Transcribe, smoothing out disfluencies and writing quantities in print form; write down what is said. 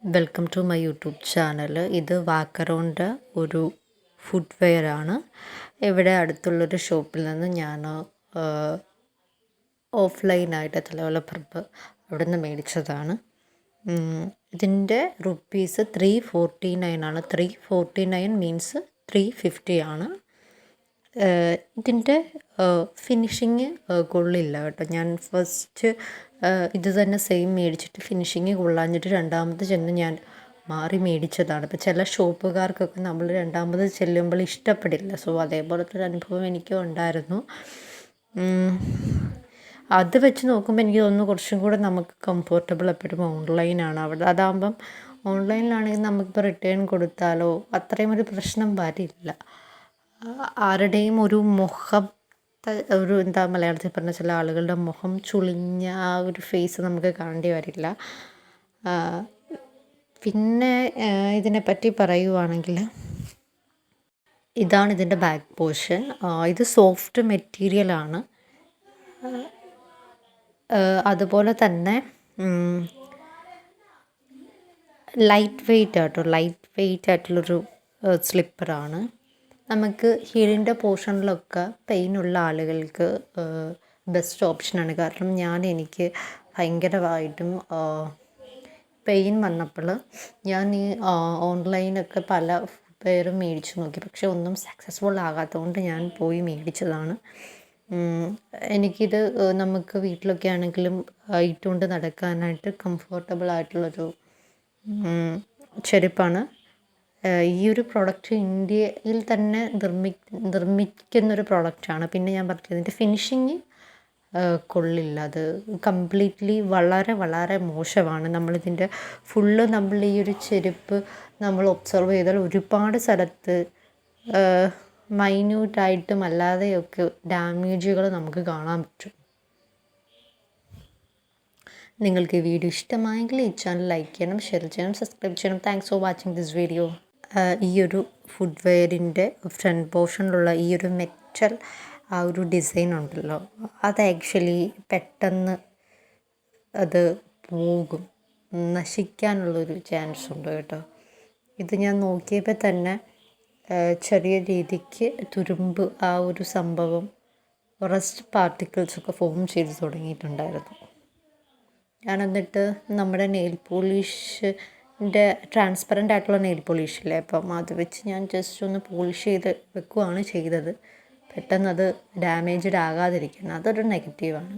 Welcome to my YouTube channel. ഇത് വാക്കറോണിൻ്റെ ഒരു ഫുഡ് വെയർ ആണ്. ഇവിടെ അടുത്തുള്ളൊരു ഷോപ്പിൽ നിന്ന് ഞാൻ ഓഫ്ലൈനായിട്ട് തലവലപ്പറമ്പ് അവിടെ നിന്ന് മേടിച്ചതാണ്. ഇതിൻ്റെ റുപ്പീസ് 349 ആണ്. 349 മീൻസ് 350 ആണ്. ഇതിൻ്റെ ഫിനിഷിങ് കൊള്ളില്ല കേട്ടോ. ഞാൻ ഫസ്റ്റ് ഇത് തന്നെ സെയിം മേടിച്ചിട്ട് ഫിനിഷിങ് കൊള്ളാഞ്ഞിട്ട് രണ്ടാമത് ചെന്ന് ഞാൻ മാറി മേടിച്ചതാണ്. ഇപ്പോൾ ചില ഷോപ്പുകാർക്കൊക്കെ നമ്മൾ രണ്ടാമത് ചെല്ലുമ്പോൾ ഇഷ്ടപ്പെടില്ല. സോ അതേപോലത്തെ ഒരു അനുഭവം എനിക്കും ഉണ്ടായിരുന്നു. അത് വെച്ച് നോക്കുമ്പോൾ എനിക്ക് തോന്നുന്നു കുറച്ചും കൂടെ നമുക്ക് കംഫർട്ടബിൾ എപ്പോഴും ഓൺലൈനാണ്. അവിടെ അതാകുമ്പം ഓൺലൈനിലാണെങ്കിൽ നമുക്കിപ്പോൾ റിട്ടേൺ കൊടുത്താലോ അത്രയും ഒരു പ്രശ്നം വരില്ല. ആരുടെയും ഒരു മുഖം ഒരു എന്താ മലയാളത്തിൽ പറഞ്ഞ ചില ആളുകളുടെ മുഖം ചുളിഞ്ഞ ആ ഒരു ഫേസ് നമുക്ക് കാണേണ്ടി വരില്ല. പിന്നെ ഇതിനെപ്പറ്റി പറയുവാണെങ്കിൽ ഇതാണ് ഇതിൻ്റെ ബാക്ക് പോർഷൻ. ഇത് സോഫ്റ്റ് മെറ്റീരിയലാണ്. അതുപോലെ തന്നെ ലൈറ്റ് വെയ്റ്റ് ആയിട്ടുള്ളൊരു സ്ലിപ്പറാണ്. നമുക്ക് ഹീലിൻ്റെ പോർഷനിലൊക്കെ പെയിനുള്ള ആളുകൾക്ക് ബെസ്റ്റ് ഓപ്ഷനാണ്. കാരണം എനിക്ക് ഭയങ്കരമായിട്ടും പെയിൻ വന്നപ്പോൾ ഞാൻ ഈ ഓൺലൈനൊക്കെ പല പേരും മേടിച്ച് നോക്കി. പക്ഷെ ഒന്നും സക്സസ്ഫുൾ ആകാത്തതുകൊണ്ട് ഞാൻ പോയി മേടിച്ചതാണ്. എനിക്കിത് നമുക്ക് വീട്ടിലൊക്കെ ആണെങ്കിലും ഇട്ടുകൊണ്ട് നടക്കാനായിട്ട് കംഫർട്ടബിൾ ആയിട്ടുള്ളൊരു ചെരുപ്പാണ്. ഈ ഒരു പ്രോഡക്റ്റ് ഇന്ത്യയിൽ തന്നെ നിർമ്മിക്കുന്നൊരു പ്രോഡക്റ്റാണ്. പിന്നെ ഞാൻ പറഞ്ഞത് ഇതിൻ്റെ ഫിനിഷിങ് കൊള്ളില്ല. അത് കംപ്ലീറ്റ്ലി വളരെ വളരെ മോശമാണ്. നമ്മളിതിൻ്റെ നമ്മൾ ഈ ഒരു ചെരുപ്പ് നമ്മൾ ഒബ്സർവ് ചെയ്താൽ ഒരുപാട് സ്ഥലത്ത് മൈന്യൂട്ടായിട്ടും അല്ലാതെയൊക്കെ ഡാമേജുകൾ നമുക്ക് കാണാൻ പറ്റും. നിങ്ങൾക്ക് ഈ വീഡിയോ ഇഷ്ടമായെങ്കിൽ ഈ ചാനൽ ലൈക്ക് ചെയ്യണം, ഷെയർ ചെയ്യണം, സബ്സ്ക്രൈബ് ചെയ്യണം. Thanks for watching this video. ഈ ഒരു ഫുഡ് വെയറിൻ്റെ ഫ്രണ്ട് പോർഷനിലുള്ള ഈ ഒരു മെറ്റൽ ആ ഒരു ഡിസൈൻ ഉണ്ടല്ലോ, അത് ആക്ച്വലി പെട്ടെന്ന് അത് പോകും, നശിക്കാനുള്ളൊരു ചാൻസ് ഉണ്ട് കേട്ടോ. ഇത് ഞാൻ നോക്കിയപ്പോൾ തന്നെ ചെറിയ രീതിക്ക് തുരുമ്പ് ആ ഒരു സംഭവം റസ്റ്റ് പാർട്ടിക്കിൾസൊക്കെ ഫോം ചെയ്ത് തുടങ്ങിയിട്ടുണ്ടായിരുന്നു. ഞാൻ എന്നിട്ട് നമ്മുടെ നെയിൽ പോളിഷിൻ്റെ ട്രാൻസ്പെറൻ്റ് ആയിട്ടുള്ള നെയിൽ പോളിഷില്ലേ, അപ്പം അത് വെച്ച് ഞാൻ ജസ്റ്റ് ഒന്ന് പോളിഷ് ചെയ്ത് വെക്കുകയാണ് ചെയ്തത്. പെട്ടെന്നത് ഡാമേജ്ഡ് ആകാതിരിക്കണം, അതൊരു നെഗറ്റീവാണ്.